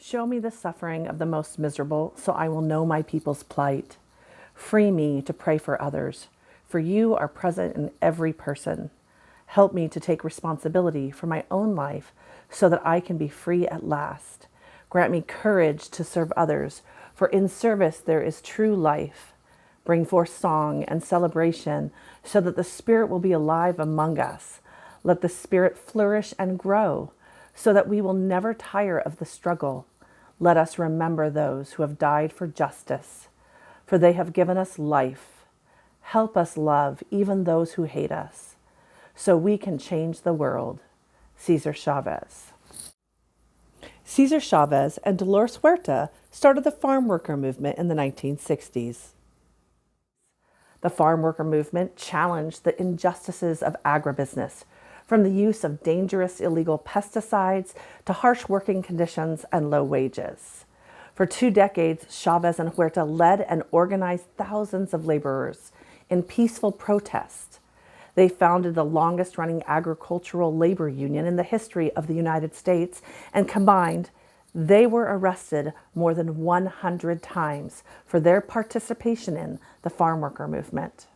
Show me the suffering of the most miserable, so I will know my people's plight. Free me to pray for others, for you are present in every person. Help me to take responsibility for my own life so that I can be free at last. Grant me courage to serve others, for in service there is true life. Bring forth song and celebration so that the Spirit will be alive among us. Let the Spirit flourish and grow so that we will never tire of the struggle. Let us remember those who have died for justice, for they have given us life. Help us love even those who hate us, so we can change the world. Cesar Chavez. Cesar Chavez and Dolores Huerta started the farm worker movement in the 1960s. The farm worker movement challenged the injustices of agribusiness, from the use of dangerous illegal pesticides to harsh working conditions and low wages. For 2 decades, Chavez and Huerta led and organized thousands of laborers in peaceful protest. They founded the longest-running agricultural labor union in the history of the United States, and combined, they were arrested more than 100 times for their participation in the farm worker movement.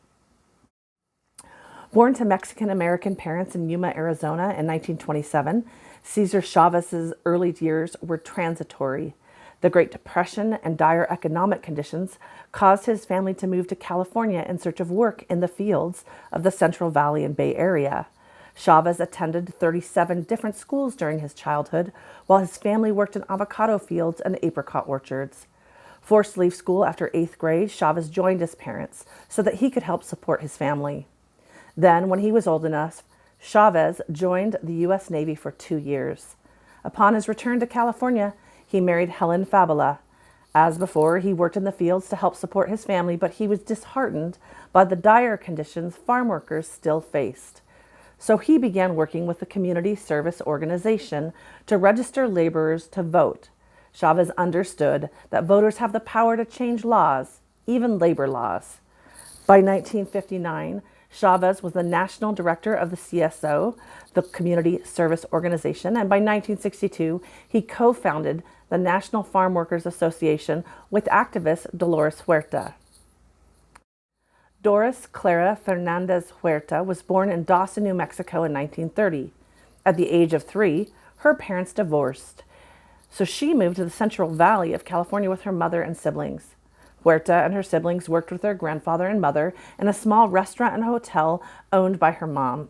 Born to Mexican-American parents in Yuma, Arizona in 1927, Cesar Chavez's early years were transitory. The Great Depression and dire economic conditions caused his family to move to California in search of work in the fields of the Central Valley and Bay Area. Chavez attended 37 different schools during his childhood, while his family worked in avocado fields and apricot orchards. Forced to leave school after 8th grade, Chavez joined his parents so that he could help support his family. Then, when he was old enough, Chavez joined the U.S. Navy for 2 years. Upon his return to California, he married Helen Fabula. As before, he worked in the fields to help support his family, but he was disheartened by the dire conditions farm workers still faced. So he began working with the Community Service Organization to register laborers to vote. Chavez understood that voters have the power to change laws, even labor laws. By 1959, Chavez was the national director of the CSO, the Community Service Organization, and by 1962, he co-founded the National Farm Workers Association with activist Dolores Huerta. Doris Clara Fernandez Huerta was born in Dawson, New Mexico in 1930. At the age of 3, her parents divorced, so she moved to the Central Valley of California with her mother and siblings. Huerta and her siblings worked with their grandfather and mother in a small restaurant and hotel owned by her mom.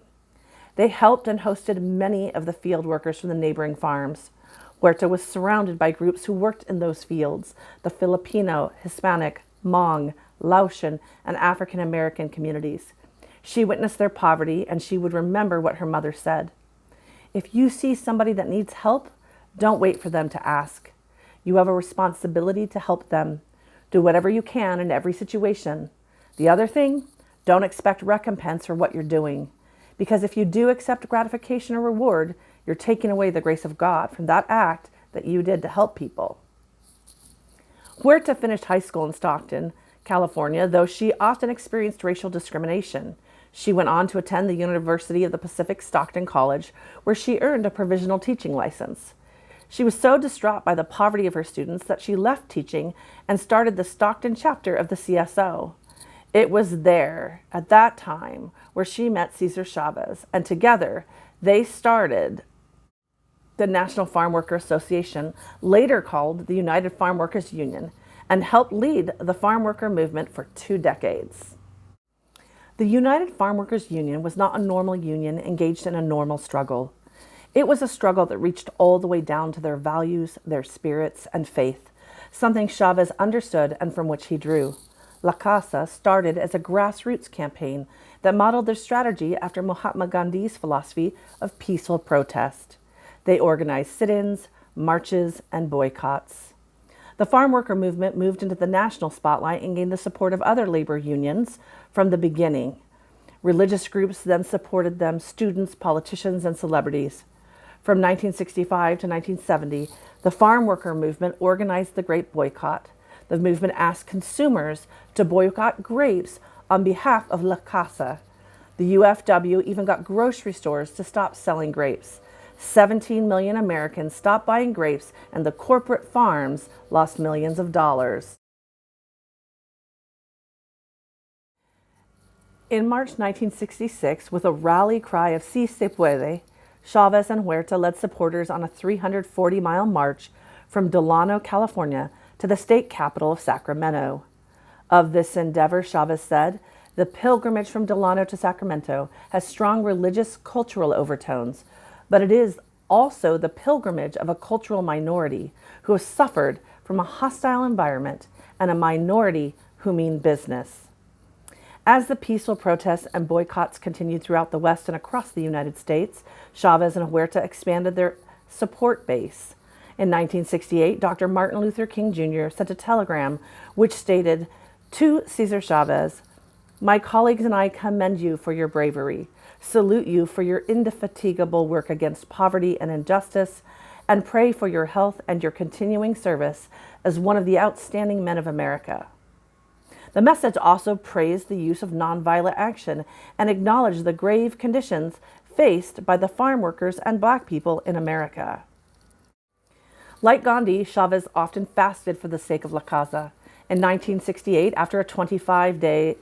They helped and hosted many of the field workers from the neighboring farms. Huerta was surrounded by groups who worked in those fields: the Filipino, Hispanic, Hmong, Laotian, and African American communities. She witnessed their poverty, and she would remember what her mother said. If you see somebody that needs help, don't wait for them to ask. You have a responsibility to help them. Do whatever you can in every situation. The other thing, don't expect recompense for what you're doing. Because if you do accept gratification or reward, you're taking away the grace of God from that act that you did to help people. Huerta finished high school in Stockton, California, though she often experienced racial discrimination. She went on to attend the University of the Pacific Stockton College, where she earned a provisional teaching license. She was so distraught by the poverty of her students that she left teaching and started the Stockton chapter of the CSO. It was there, at that time, where she met Cesar Chavez, and together they started the National Farm Worker Association, later called the United Farm Workers Union, and helped lead the farm worker movement for 2 decades. The United Farm Workers Union was not a normal union engaged in a normal struggle. It was a struggle that reached all the way down to their values, their spirits, and faith, something Chavez understood and from which he drew. La Casa started as a grassroots campaign that modeled their strategy after Mahatma Gandhi's philosophy of peaceful protest. They organized sit-ins, marches, and boycotts. The farm worker movement moved into the national spotlight and gained the support of other labor unions from the beginning. Religious groups then supported them, students, politicians, and celebrities. From 1965 to 1970, the farm worker movement organized the Great Boycott. The movement asked consumers to boycott grapes on behalf of La Casa. The UFW even got grocery stores to stop selling grapes. 17 million Americans stopped buying grapes, and the corporate farms lost millions of dollars. In March 1966, with a rally cry of "Si se puede," Chavez and Huerta led supporters on a 340-mile march from Delano, California, to the state capital of Sacramento. Of this endeavor, Chavez said, "The pilgrimage from Delano to Sacramento has strong religious, cultural overtones, but it is also the pilgrimage of a cultural minority who has suffered from a hostile environment and a minority who mean business." As the peaceful protests and boycotts continued throughout the West and across the United States, Chavez and Huerta expanded their support base. In 1968, Dr. Martin Luther King Jr. sent a telegram which stated, "To Cesar Chavez, my colleagues and I commend you for your bravery, salute you for your indefatigable work against poverty and injustice, and pray for your health and your continuing service as one of the outstanding men of America." The message also praised the use of nonviolent action and acknowledged the grave conditions faced by the farm workers and Black people in America. Like Gandhi, Chavez often fasted for the sake of La Causa. In 1968, after a 25-day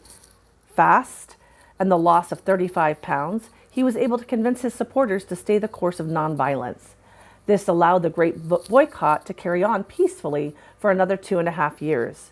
fast and the loss of 35 pounds, he was able to convince his supporters to stay the course of nonviolence. This allowed the Great Boycott to carry on peacefully for another 2.5 years.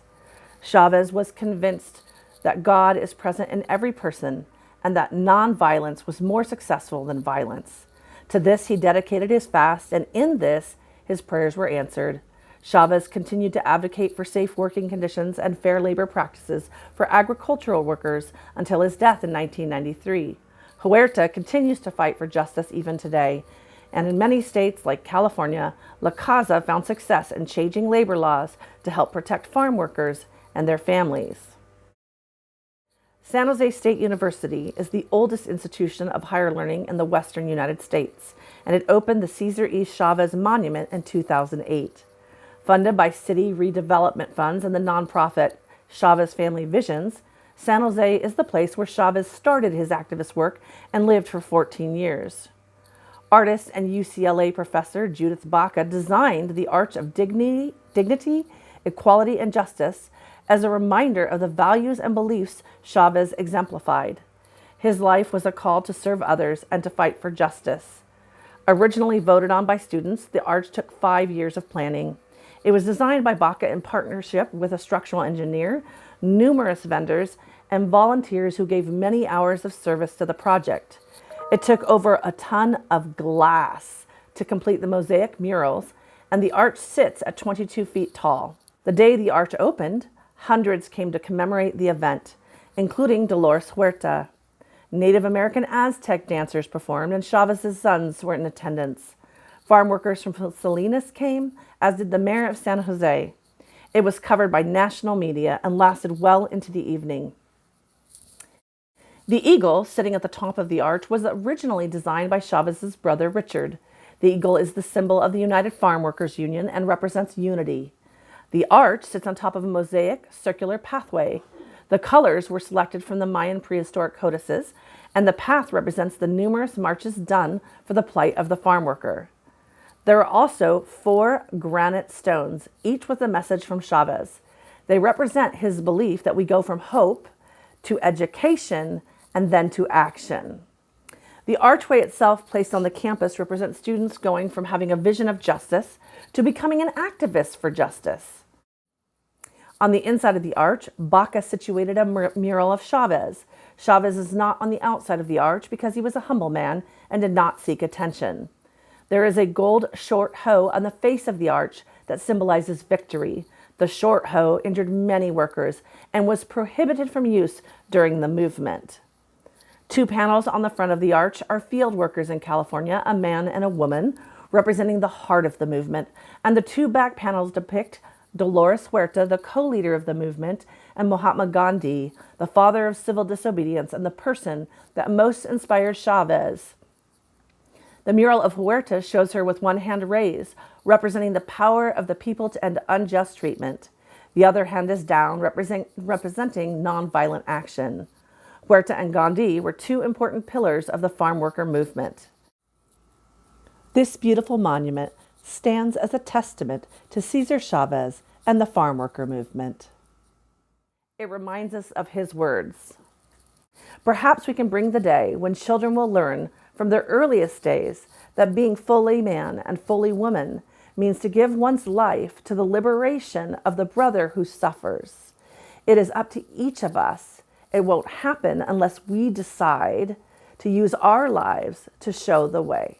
Chavez was convinced that God is present in every person and that nonviolence was more successful than violence. To this, he dedicated his fast, and in this, his prayers were answered. Chavez continued to advocate for safe working conditions and fair labor practices for agricultural workers until his death in 1993. Huerta continues to fight for justice even today, and in many states like California, La Causa found success in changing labor laws to help protect farm workers and their families. San Jose State University is the oldest institution of higher learning in the western United States, and it opened the Cesar E. Chavez Monument in 2008. Funded by city redevelopment funds and the nonprofit Chavez Family Visions, San Jose is the place where Chavez started his activist work and lived for 14 years. Artist and UCLA professor Judith Baca designed the Arch of Dignity, Equality, and Justice as a reminder of the values and beliefs Chavez exemplified. His life was a call to serve others and to fight for justice. Originally voted on by students, the arch took 5 years of planning. It was designed by Baca in partnership with a structural engineer, numerous vendors, and volunteers who gave many hours of service to the project. It took over a ton of glass to complete the mosaic murals, and the arch sits at 22 feet tall. The day the arch opened, hundreds came to commemorate the event, including Dolores Huerta. Native American Aztec dancers performed, and Chavez's sons were in attendance. Farm workers from Salinas came, as did the mayor of San Jose. It was covered by national media and lasted well into the evening. The eagle, sitting at the top of the arch, was originally designed by Chavez's brother Richard. The eagle is the symbol of the United Farm Workers Union and represents unity. The arch sits on top of a mosaic circular pathway. The colors were selected from the Mayan prehistoric codices, and the path represents the numerous marches done for the plight of the farm worker. There are also 4 granite stones, each with a message from Chavez. They represent his belief that we go from hope to education and then to action. The archway itself, placed on the campus, represents students going from having a vision of justice to becoming an activist for justice. On the inside of the arch, Baca situated a mural of Chavez. Chavez is not on the outside of the arch because he was a humble man and did not seek attention. There is a gold short hoe on the face of the arch that symbolizes victory. The short hoe injured many workers and was prohibited from use during the movement. 2 panels on the front of the arch are field workers in California, a man and a woman, representing the heart of the movement, and the 2 back panels depict Dolores Huerta, the co-leader of the movement, and Mahatma Gandhi, the father of civil disobedience and the person that most inspired Chavez. The mural of Huerta shows her with one hand raised, representing the power of the people to end unjust treatment. The other hand is down, representing nonviolent action. Huerta and Gandhi were 2 important pillars of the farm worker movement. This beautiful monument stands as a testament to Cesar Chavez and the farm worker movement. It reminds us of his words. Perhaps we can bring the day when children will learn from their earliest days that being fully man and fully woman means to give one's life to the liberation of the brother who suffers. It is up to each of us. It won't happen unless we decide to use our lives to show the way.